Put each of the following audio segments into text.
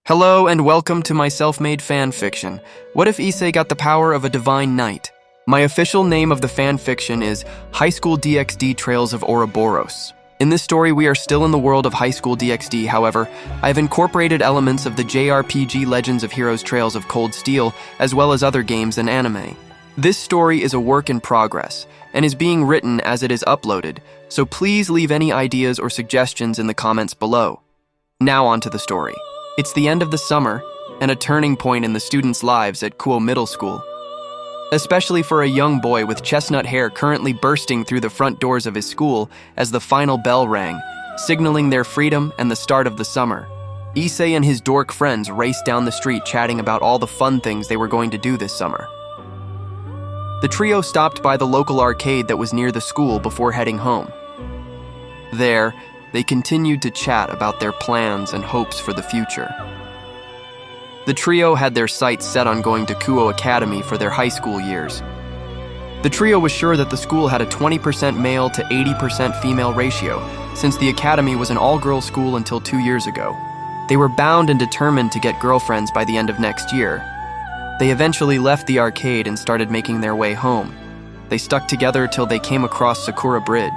Hello and welcome to my self-made fan fiction. What if Issei got the power of a divine knight? My official name of the fan fiction is High School DxD Trails of Ouroboros. In this story, we are still in the world of High School DxD, however, I've incorporated elements of the JRPG Legends of Heroes Trails of Cold Steel, as well as other games and anime. This story is a work in progress, and is being written as it is uploaded, so please leave any ideas or suggestions in the comments below. Now on to the story. It's the end of the summer, and a turning point in the students' lives at Kuo Middle School. Especially for a young boy with chestnut hair currently bursting through the front doors of his school as the final bell rang, signaling their freedom and the start of the summer. Issei and his dork friends raced down the street chatting about all the fun things they were going to do this summer. The trio stopped by the local arcade that was near the school before heading home. There, they continued to chat about their plans and hopes for the future. The trio had their sights set on going to Kuo Academy for their high school years. The trio was sure that the school had a 20% male to 80% female ratio, since the academy was an all-girls school until 2 years ago. They were bound and determined to get girlfriends by the end of next year. They eventually left the arcade and started making their way home. They stuck together till they came across Sakura Bridge.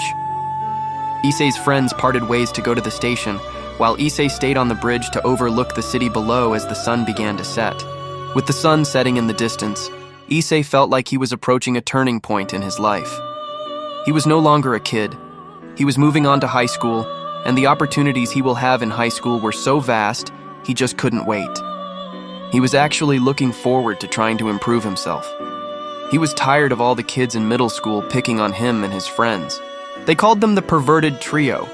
Issei's friends parted ways to go to the station, while Issei stayed on the bridge to overlook the city below as the sun began to set. With the sun setting in the distance, Issei felt like he was approaching a turning point in his life. He was no longer a kid. He was moving on to high school, and the opportunities he will have in high school were so vast, he just couldn't wait. He was actually looking forward to trying to improve himself. He was tired of all the kids in middle school picking on him and his friends. They called them the perverted trio.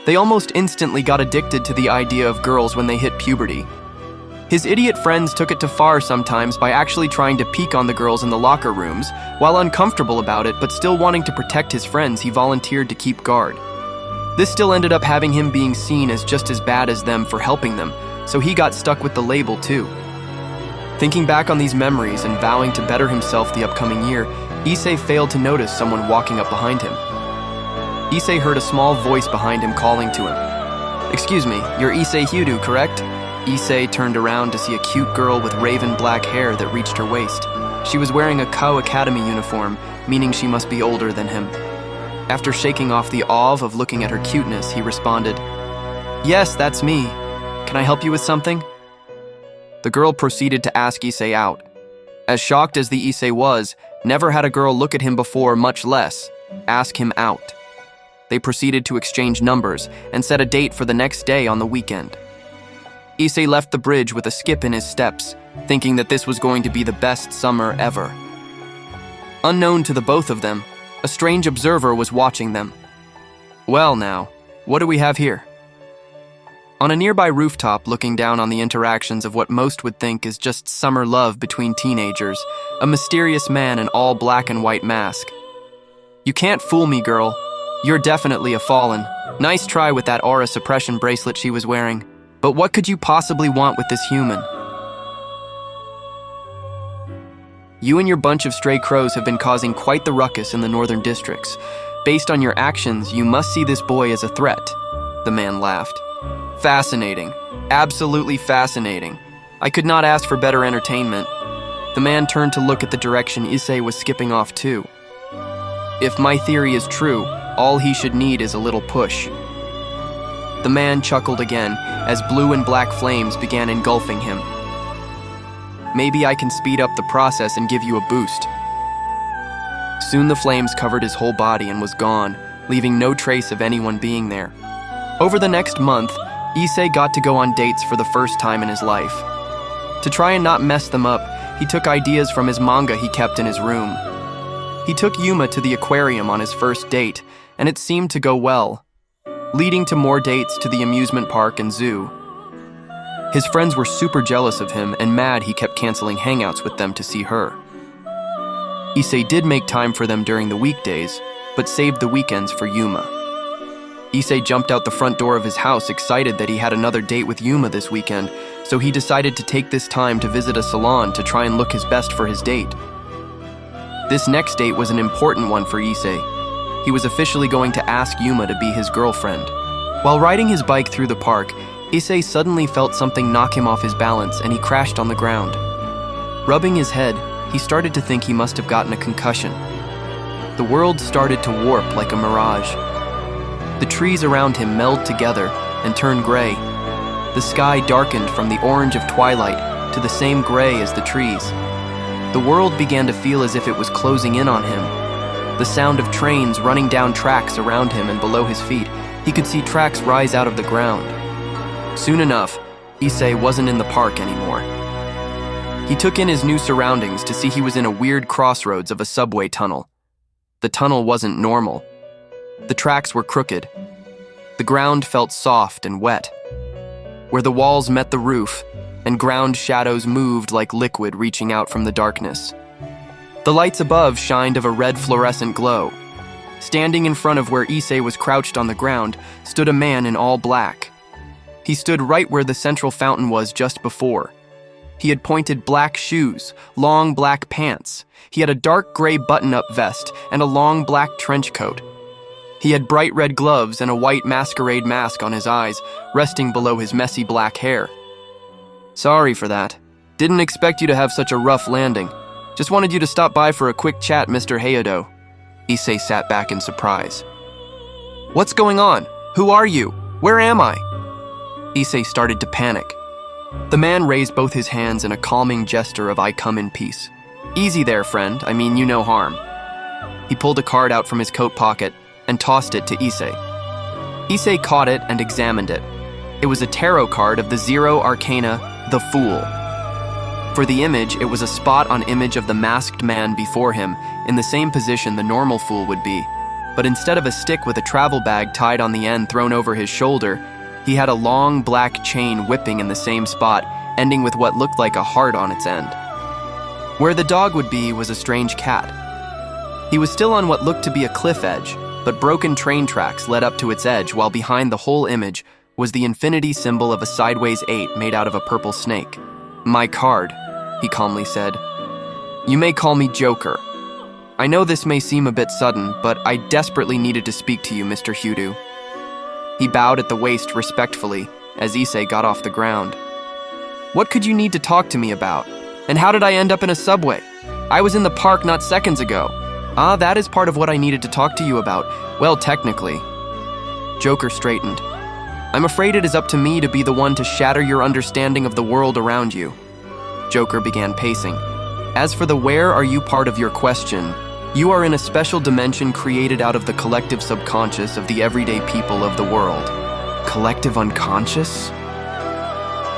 They almost instantly got addicted to the idea of girls when they hit puberty. His idiot friends took it too far sometimes by actually trying to peek on the girls in the locker rooms. While uncomfortable about it but still wanting to protect his friends, he volunteered to keep guard. This still ended up having him being seen as just as bad as them for helping them, so he got stuck with the label too. Thinking back on these memories and vowing to better himself the upcoming year, Issei failed to notice someone walking up behind him. Issei heard a small voice behind him calling to him. "Excuse me, you're Issei Hyudu, correct?" Issei turned around to see a cute girl with raven black hair that reached her waist. She was wearing a Kuo Academy uniform, meaning she must be older than him. After shaking off the awe of looking at her cuteness, he responded, "Yes, that's me. Can I help you with something?" The girl proceeded to ask Issei out. As shocked as the Issei was, never had a girl look at him before, much less ask him out. They proceeded to exchange numbers and set a date for the next day on the weekend. Issei left the bridge with a skip in his steps, thinking that this was going to be the best summer ever. Unknown to the both of them, a strange observer was watching them. Well now, what do we have here? On a nearby rooftop looking down on the interactions of what most would think is just summer love between teenagers, a mysterious man in all black and white mask. "You can't fool me, girl. You're definitely a fallen. Nice try with that aura suppression bracelet she was wearing. But what could you possibly want with this human? You and your bunch of stray crows have been causing quite the ruckus in the northern districts. Based on your actions, you must see this boy as a threat." The man laughed. "Fascinating. Absolutely fascinating. I could not ask for better entertainment." The man turned to look at the direction Issei was skipping off to. "If my theory is true, all he should need is a little push." The man chuckled again as blue and black flames began engulfing him. "Maybe I can speed up the process and give you a boost." Soon the flames covered his whole body and was gone, leaving no trace of anyone being there. Over the next month, Issei got to go on dates for the first time in his life. To try and not mess them up, he took ideas from his manga he kept in his room. He took Yuma to the aquarium on his first date, and it seemed to go well, leading to more dates to the amusement park and zoo. His friends were super jealous of him and mad he kept canceling hangouts with them to see her. Issei did make time for them during the weekdays, but saved the weekends for Yuma. Issei jumped out the front door of his house excited that he had another date with Yuma this weekend, so he decided to take this time to visit a salon to try and look his best for his date. This next date was an important one for Issei. He was officially going to ask Yuma to be his girlfriend. While riding his bike through the park, Issei suddenly felt something knock him off his balance and he crashed on the ground. Rubbing his head, he started to think he must have gotten a concussion. The world started to warp like a mirage. The trees around him melded together and turned gray. The sky darkened from the orange of twilight to the same gray as the trees. The world began to feel as if it was closing in on him. The sound of trains running down tracks around him and below his feet. He could see tracks rise out of the ground. Soon enough, Issei wasn't in the park anymore. He took in his new surroundings to see he was in a weird crossroads of a subway tunnel. The tunnel wasn't normal. The tracks were crooked. The ground felt soft and wet. Where the walls met the roof, and ground shadows moved like liquid reaching out from the darkness. The lights above shined of a red fluorescent glow. Standing in front of where Issei was crouched on the ground stood a man in all black. He stood right where the central fountain was just before. He had pointed black shoes, long black pants. He had a dark gray button-up vest and a long black trench coat. He had bright red gloves and a white masquerade mask on his eyes, resting below his messy black hair. Sorry for that. Didn't expect you to have such a rough landing. Just wanted you to stop by for a quick chat, Mr. Hayato. Issei sat back in surprise. What's going on? Who are you? Where am I? Issei started to panic. The man raised both his hands in a calming gesture of I come in peace. Easy there, friend. I mean you no harm. He pulled a card out from his coat pocket and tossed it to Issei. Issei caught it and examined it. It was a tarot card of the Zero Arcana, the Fool. For the image, it was a spot-on image of the masked man before him, in the same position the normal fool would be. But instead of a stick with a travel bag tied on the end thrown over his shoulder, he had a long black chain whipping in the same spot, ending with what looked like a heart on its end. Where the dog would be was a strange cat. He was still on what looked to be a cliff edge, but broken train tracks led up to its edge, while behind the whole image was the infinity symbol of a sideways 8 made out of a purple snake. My card, he calmly said. You may call me Joker. I know this may seem a bit sudden, but I desperately needed to speak to you, Mr. Hudu. He bowed at the waist respectfully as Issei got off the ground. What could you need to talk to me about? And how did I end up in a subway? I was in the park not seconds ago. Ah, that is part of what I needed to talk to you about. Well, technically. Joker straightened. I'm afraid it is up to me to be the one to shatter your understanding of the world around you. Joker began pacing. As for the where are you part of your question, you are in a special dimension created out of the collective subconscious of the everyday people of the world. Collective unconscious?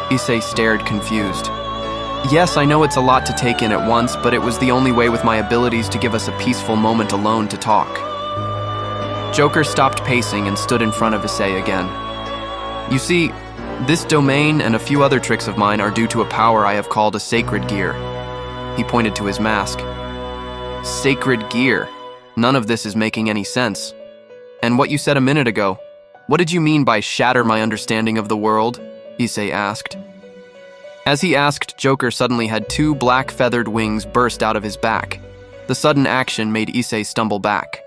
Issei stared confused. Yes, I know it's a lot to take in at once, but it was the only way with my abilities to give us a peaceful moment alone to talk. Joker stopped pacing and stood in front of Issei again. You see, this domain and a few other tricks of mine are due to a power I have called a sacred gear. He pointed to his mask. Sacred gear. None of this is making any sense. And what you said a minute ago, what did you mean by shatter my understanding of the world? Issei asked. As he asked, Joker suddenly had 2 black feathered wings burst out of his back. The sudden action made Issei stumble back.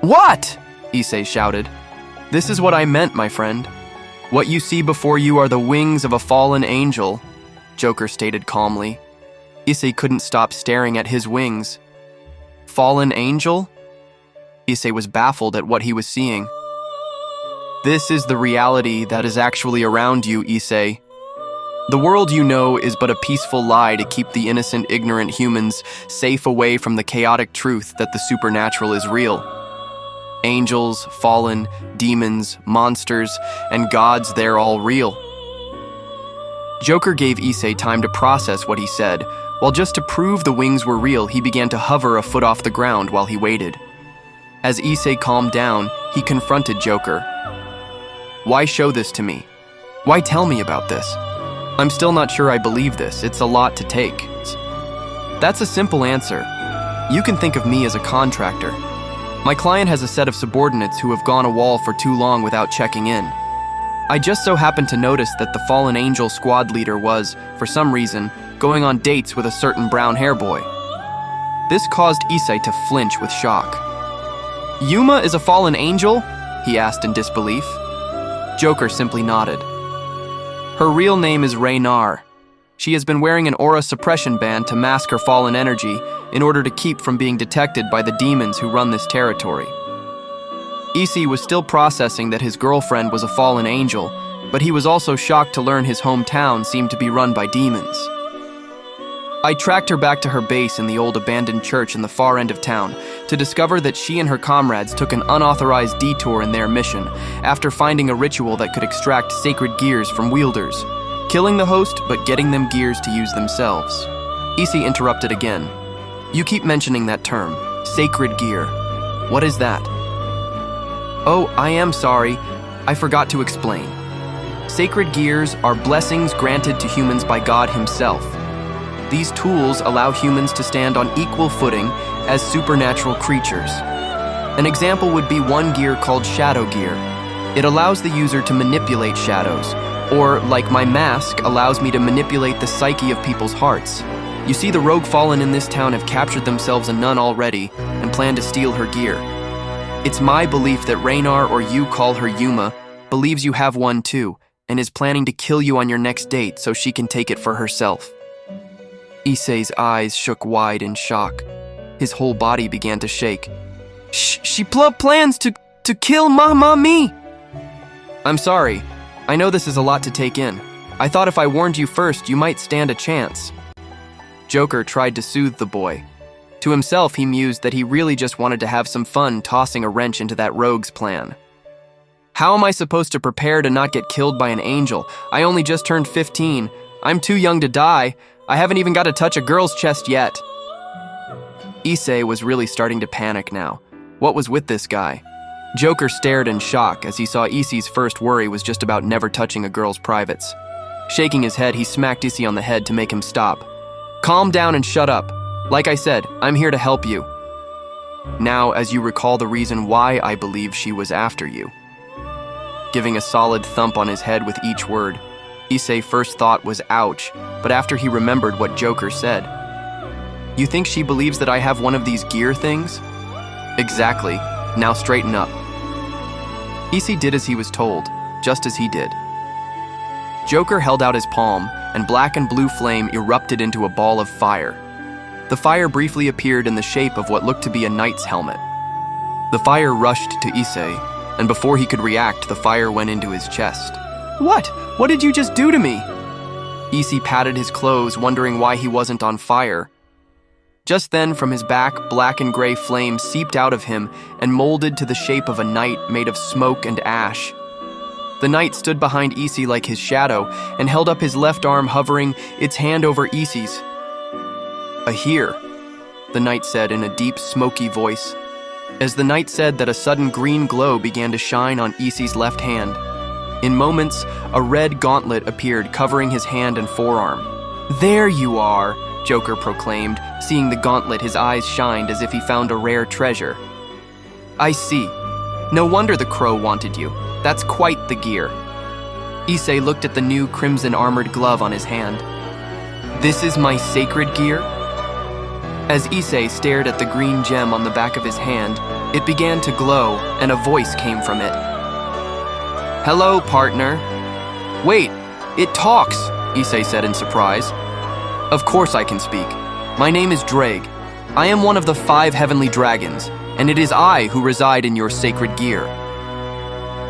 What? Issei shouted. This is what I meant, my friend. What you see before you are the wings of a fallen angel, Joker stated calmly. Issei couldn't stop staring at his wings. Fallen angel? Issei was baffled at what he was seeing. This is the reality that is actually around you, Issei. The world you know is but a peaceful lie to keep the innocent, ignorant humans safe away from the chaotic truth that the supernatural is real. Angels, fallen, demons, monsters, and gods, they're all real. Joker gave Issei time to process what he said, while just to prove the wings were real, he began to hover a foot off the ground while he waited. As Issei calmed down, he confronted Joker. Why show this to me? Why tell me about this? I'm still not sure I believe this. It's a lot to take. That's a simple answer. You can think of me as a contractor. My client has a set of subordinates who have gone a wall for too long without checking in. I just so happened to notice that the fallen angel squad leader was, for some reason, going on dates with a certain brown hair boy. This caused Issei to flinch with shock. Yuma is a fallen angel? He asked in disbelief. Joker simply nodded. Her real name is Raynare. She has been wearing an aura suppression band to mask her fallen energy in order to keep from being detected by the demons who run this territory. Issei was still processing that his girlfriend was a fallen angel, but he was also shocked to learn his hometown seemed to be run by demons. I tracked her back to her base in the old abandoned church in the far end of town to discover that she and her comrades took an unauthorized detour in their mission after finding a ritual that could extract sacred gears from wielders, killing the host but getting them gears to use themselves. Issei interrupted again. You keep mentioning that term, sacred gear. What is that? Oh, I am sorry. I forgot to explain. Sacred gears are blessings granted to humans by God himself. These tools allow humans to stand on equal footing as supernatural creatures. An example would be one gear called shadow gear. It allows the user to manipulate shadows, or, like my mask, allows me to manipulate the psyche of people's hearts. You see, the rogue fallen in this town have captured themselves a nun already and plan to steal her gear. It's my belief that Raynare, or you call her Yuma, believes you have one too, and is planning to kill you on your next date so she can take it for herself. Issei's eyes shook wide in shock. His whole body began to shake. She plans to kill me! I'm sorry. I know this is a lot to take in. I thought if I warned you first, you might stand a chance. Joker tried to soothe the boy. To himself, he mused that he really just wanted to have some fun tossing a wrench into that rogue's plan. How am I supposed to prepare to not get killed by an angel? I only just turned 15. I'm too young to die. I haven't even got to touch a girl's chest yet. Issei was really starting to panic now. What was with this guy? Joker stared in shock as he saw Issei's first worry was just about never touching a girl's privates. Shaking his head, he smacked Issei on the head to make him stop. Calm down and shut up. Like I said, I'm here to help you. Now, as you recall the reason why I believe she was after you. Giving a solid thump on his head with each word, Issei first thought was ouch, but after he remembered what Joker said. You think she believes that I have one of these gear things? Exactly. Now straighten up. Issei did as he was told, just as he did. Joker held out his palm, and black and blue flame erupted into a ball of fire. The fire briefly appeared in the shape of what looked to be a knight's helmet. The fire rushed to Issei, and before he could react, the fire went into his chest. What? What did you just do to me? Issei patted his clothes, wondering why he wasn't on fire. Just then, from his back, black and gray flame seeped out of him and molded to the shape of a knight made of smoke and ash. The knight stood behind Issei like his shadow and held up his left arm, hovering its hand over Issei's. Here, the knight said in a deep, smoky voice. As the knight said that, a sudden green glow began to shine on Issei's left hand. In moments, a red gauntlet appeared, covering his hand and forearm. There you are, Joker proclaimed. Seeing the gauntlet, his eyes shined as if he found a rare treasure. I see. No wonder the crow wanted you. That's quite the gear. Issei looked at the new crimson armored glove on his hand. This is my sacred gear? As Issei stared at the green gem on the back of his hand, it began to glow, and a voice came from it. Hello, partner. Wait, it talks, Issei said in surprise. Of course I can speak. My name is Dreg. I am one of the 5 heavenly dragons, and it is I who reside in your sacred gear.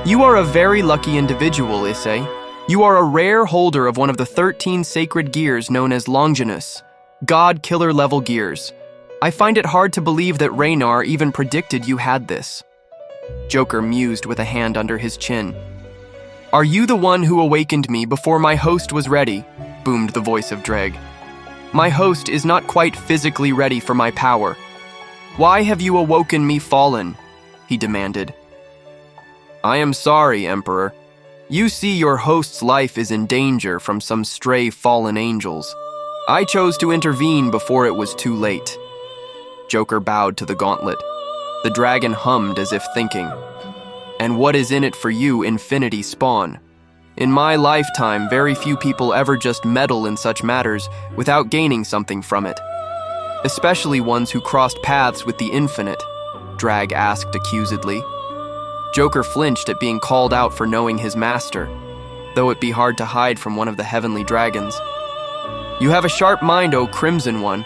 You are a very lucky individual, Issei. You are a rare holder of one of the 13 sacred gears known as Longinus, God Killer level gears. I find it hard to believe that Raynare even predicted you had this. Joker mused with a hand under his chin. Are you the one who awakened me before my host was ready? Boomed the voice of Dreg. My host is not quite physically ready for my power. Why have you awoken me fallen? He demanded. I am sorry, Emperor. You see, your host's life is in danger from some stray fallen angels. I chose to intervene before it was too late. Joker bowed to the gauntlet. The dragon hummed as if thinking. And what is in it for you, Infinity Spawn? In my lifetime, very few people ever just meddle in such matters without gaining something from it. Especially ones who crossed paths with the infinite, Drag asked accusedly. Joker flinched at being called out for knowing his master. though it be hard to hide from one of the heavenly dragons. You have a sharp mind, O Crimson One.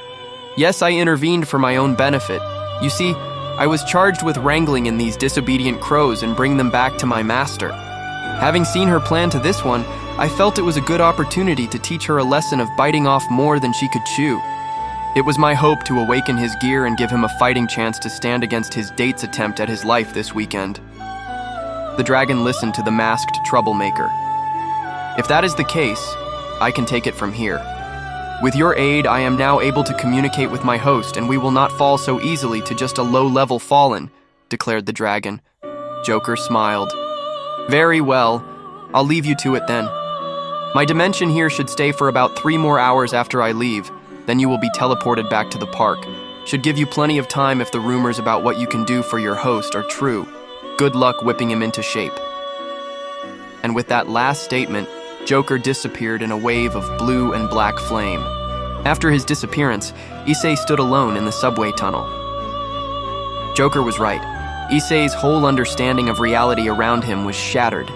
Yes, I intervened for my own benefit. You see, I was charged with wrangling in these disobedient crows and bring them back to my master. Having seen her plan to this one, I felt it was a good opportunity to teach her a lesson of biting off more than she could chew. It was my hope to awaken his gear and give him a fighting chance to stand against his date's attempt at his life this weekend. The dragon listened to the masked troublemaker. If that is the case, I can take it from here. With your aid, I am now able to communicate with my host, and we will not fall so easily to just a low-level fallen, declared the dragon. Joker smiled. Very well, I'll leave you to it then. My dimension here should stay for about 3 more hours after I leave, then you will be teleported back to the park. Should give you plenty of time if the rumors about what you can do for your host are true. Good luck whipping him into shape. And with that last statement, Joker disappeared in a wave of blue and black flame. After his disappearance, Issei stood alone in the subway tunnel. Joker was right. Issei's whole understanding of reality around him was shattered.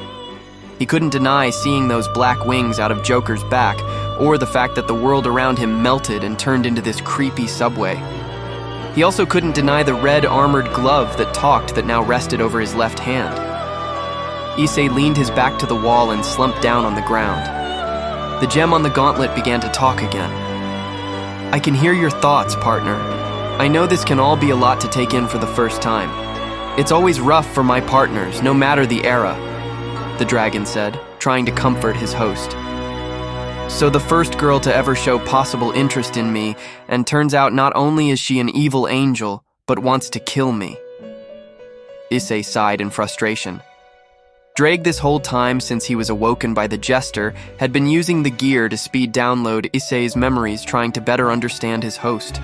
He couldn't deny seeing those black wings out of Joker's back, or the fact that the world around him melted and turned into this creepy subway. He also couldn't deny the red armored glove that talked that now rested over his left hand. Issei leaned his back to the wall and slumped down on the ground. The gem on the gauntlet began to talk again. I can hear your thoughts, partner. I know this can all be a lot to take in for the first time. It's always rough for my partners, no matter the era, the dragon said, trying to comfort his host. So the first girl to ever show possible interest in me, and turns out not only is she an evil angel, but wants to kill me. Issei sighed in frustration. Drake, this whole time since he was awoken by the jester, had been using the gear to speed download Issei's memories, trying to better understand his host.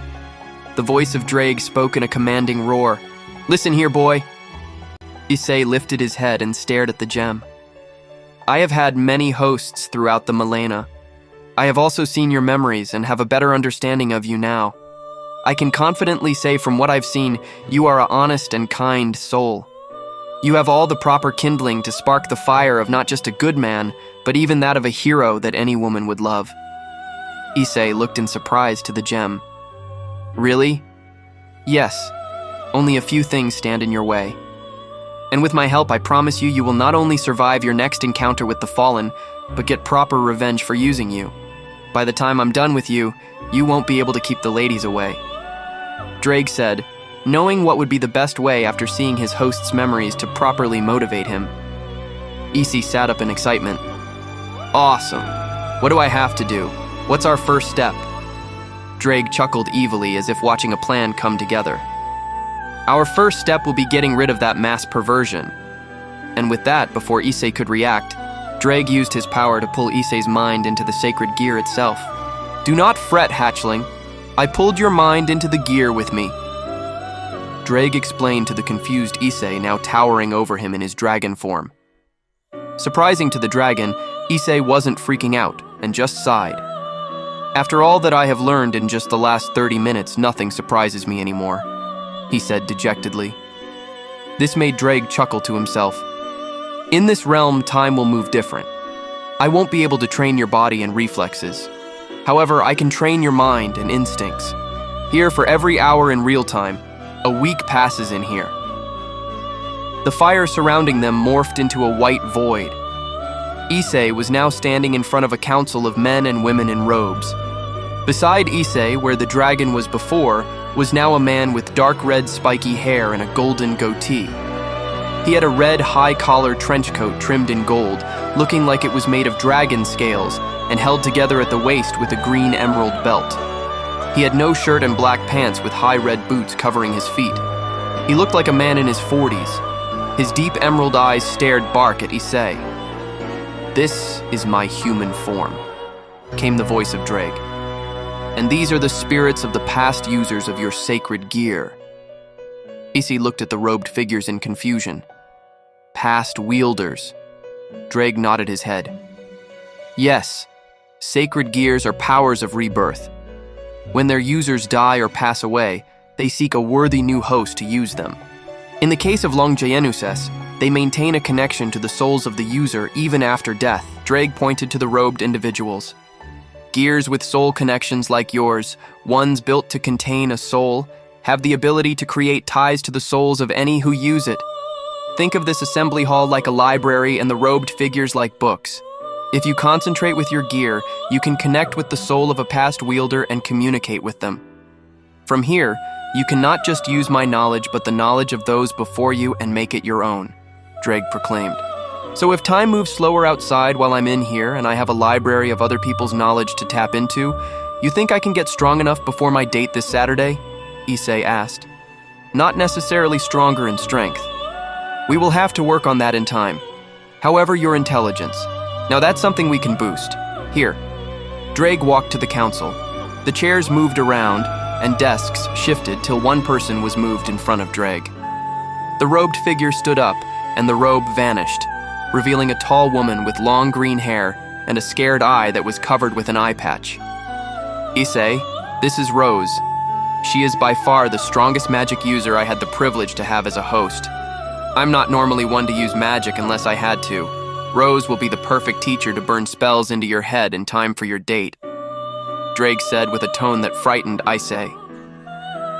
The voice of Drake spoke in a commanding roar. Listen here, boy. Issei lifted his head and stared at the gem. I have had many hosts throughout the millennia. I have also seen your memories and have a better understanding of you now. I can confidently say from what I've seen, you are an honest and kind soul. You have all the proper kindling to spark the fire of not just a good man, but even that of a hero that any woman would love. Issei looked in surprise to the gem. Really? Yes. Only a few things stand in your way. And with my help, I promise you, you will not only survive your next encounter with the Fallen, but get proper revenge for using you. By the time I'm done with you, you won't be able to keep the ladies away. Drake said, knowing what would be the best way after seeing his host's memories to properly motivate him. Issei sat up in excitement. Awesome. What do I have to do? What's our first step? Drake chuckled evilly as if watching a plan come together. Our first step will be getting rid of that mass perversion. And with that, before Issei could react, Drake used his power to pull Issei's mind into the sacred gear itself. Do not fret, hatchling. I pulled your mind into the gear with me. Drake explained to the confused Issei, now towering over him in his dragon form. Surprising to the dragon, Issei wasn't freaking out and just sighed. After all that I have learned in just the last 30 minutes, nothing surprises me anymore, he said dejectedly. This made Drake chuckle to himself. In this realm, time will move different. I won't be able to train your body and reflexes. However, I can train your mind and instincts. Here, for every hour in real time, a week passes in here. The fire surrounding them morphed into a white void. Issei was now standing in front of a council of men and women in robes. Beside Issei, where the dragon was before, was now a man with dark red spiky hair and a golden goatee. He had a red high-collar trench coat trimmed in gold, looking like it was made of dragon scales and held together at the waist with a green emerald belt. He had no shirt and black pants with high red boots covering his feet. He looked like a man in his 40s. His deep emerald eyes stared bark at Issei. This is my human form, came the voice of Drake. And these are the spirits of the past users of your sacred gear. Issei looked at the robed figures in confusion. Past wielders. Drake nodded his head. Yes, sacred gears are powers of rebirth. When their users die or pass away, they seek a worthy new host to use them. In the case of Longyenuses, they maintain a connection to the souls of the user even after death. Drake pointed to the robed individuals. Gears with soul connections like yours, ones built to contain a soul, have the ability to create ties to the souls of any who use it. Think of this assembly hall like a library and the robed figures like books. If you concentrate with your gear, you can connect with the soul of a past wielder and communicate with them. From here, you can not just use my knowledge but the knowledge of those before you and make it your own, Drake proclaimed. So if time moves slower outside while I'm in here and I have a library of other people's knowledge to tap into, you think I can get strong enough before my date this Saturday? Issei asked. Not necessarily stronger in strength. We will have to work on that in time. However, your intelligence. Now that's something we can boost. Here. Drake walked to the council. The chairs moved around and desks shifted till one person was moved in front of Drake. The robed figure stood up and the robe vanished, revealing a tall woman with long green hair and a scared eye that was covered with an eye patch. Issei, this is Rose. She is by far the strongest magic user I had the privilege to have as a host. I'm not normally one to use magic unless I had to. Rose will be the perfect teacher to burn spells into your head in time for your date, Drake said with a tone that frightened Issei.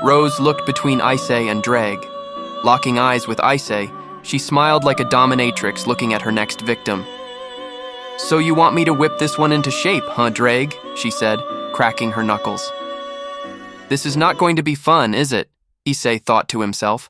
Rose looked between Issei and Drake. Locking eyes with Issei, she smiled like a dominatrix looking at her next victim. So you want me to whip this one into shape, huh, Drake? She said, cracking her knuckles. This is not going to be fun, is it? Issei thought to himself.